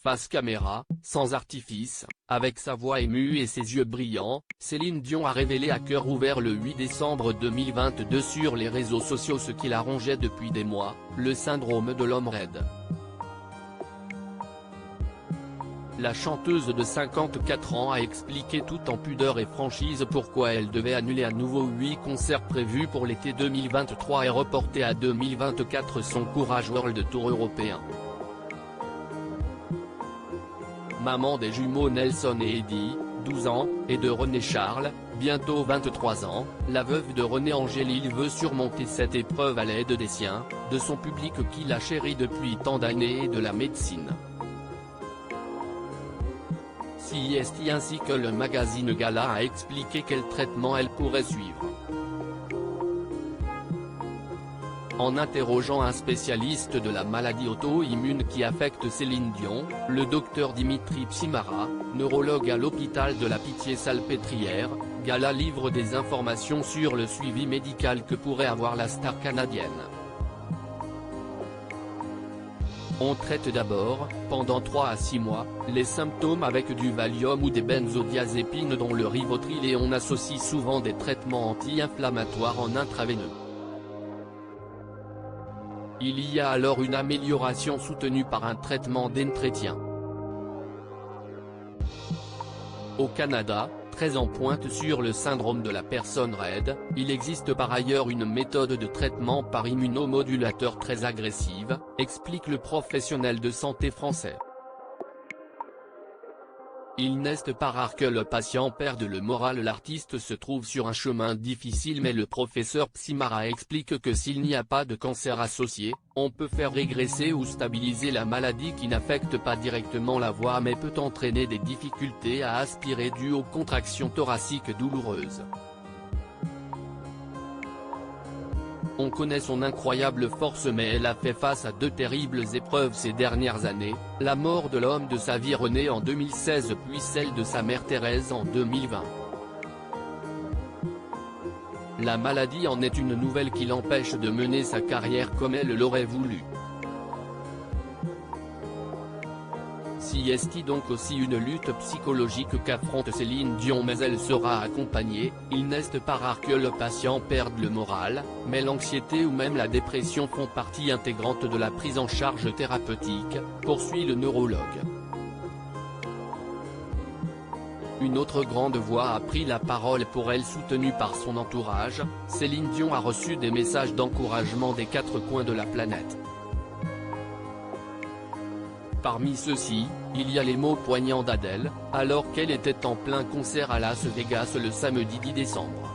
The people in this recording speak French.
Face caméra, sans artifice, avec sa voix émue et ses yeux brillants, Céline Dion a révélé à cœur ouvert le 8 décembre 2022 sur les réseaux sociaux ce qui la rongeait depuis des mois, le syndrome de l'homme raide. La chanteuse de 54 ans a expliqué tout en pudeur et franchise pourquoi elle devait annuler à nouveau 8 concerts prévus pour l'été 2023 et reporter à 2024 son Courage World Tour européen. Maman des jumeaux Nelson et Eddie, 12 ans, et de René Charles, bientôt 23 ans, la veuve de René Angélil veut surmonter cette épreuve à l'aide des siens, de son public qui la chérit depuis tant d'années et de la médecine. CIST ainsi que le magazine Gala a expliqué quel traitement elle pourrait suivre. En interrogeant un spécialiste de la maladie auto-immune qui affecte Céline Dion, le docteur Dimitri Psimara, neurologue à l'hôpital de la Pitié-Salpêtrière, Gala livre des informations sur le suivi médical que pourrait avoir la star canadienne. On traite d'abord, pendant 3 à 6 mois, les symptômes avec du Valium ou des benzodiazépines dont le Rivotril et on associe souvent des traitements anti-inflammatoires en intraveineux. Il y a alors une amélioration soutenue par un traitement d'entretien. Au Canada, très en pointe sur le syndrome de la personne raide, il existe par ailleurs une méthode de traitement par immunomodulateur très agressive, explique le professionnel de santé français. Il n'est pas rare que le patient perde le moral. L'artiste se trouve sur un chemin difficile mais le professeur Psimara explique que s'il n'y a pas de cancer associé, on peut faire régresser ou stabiliser la maladie qui n'affecte pas directement la voix mais peut entraîner des difficultés à aspirer dues aux contractions thoraciques douloureuses. On connaît son incroyable force mais elle a fait face à 2 terribles épreuves ces dernières années, la mort de l'homme de sa vie René en 2016 puis celle de sa mère Thérèse en 2020. La maladie en est une nouvelle qui l'empêche de mener sa carrière comme elle l'aurait voulu. CIST donc aussi une lutte psychologique qu'affronte Céline Dion mais elle sera accompagnée, il n'est pas rare que le patient perde le moral, mais l'anxiété ou même la dépression font partie intégrante de la prise en charge thérapeutique, poursuit le neurologue. Une autre grande voix a pris la parole pour elle soutenue par son entourage, Céline Dion a reçu des messages d'encouragement des 4 coins de la planète. Parmi ceux-ci, il y a les mots poignants d'Adèle, alors qu'elle était en plein concert à Las Vegas le samedi 10 décembre.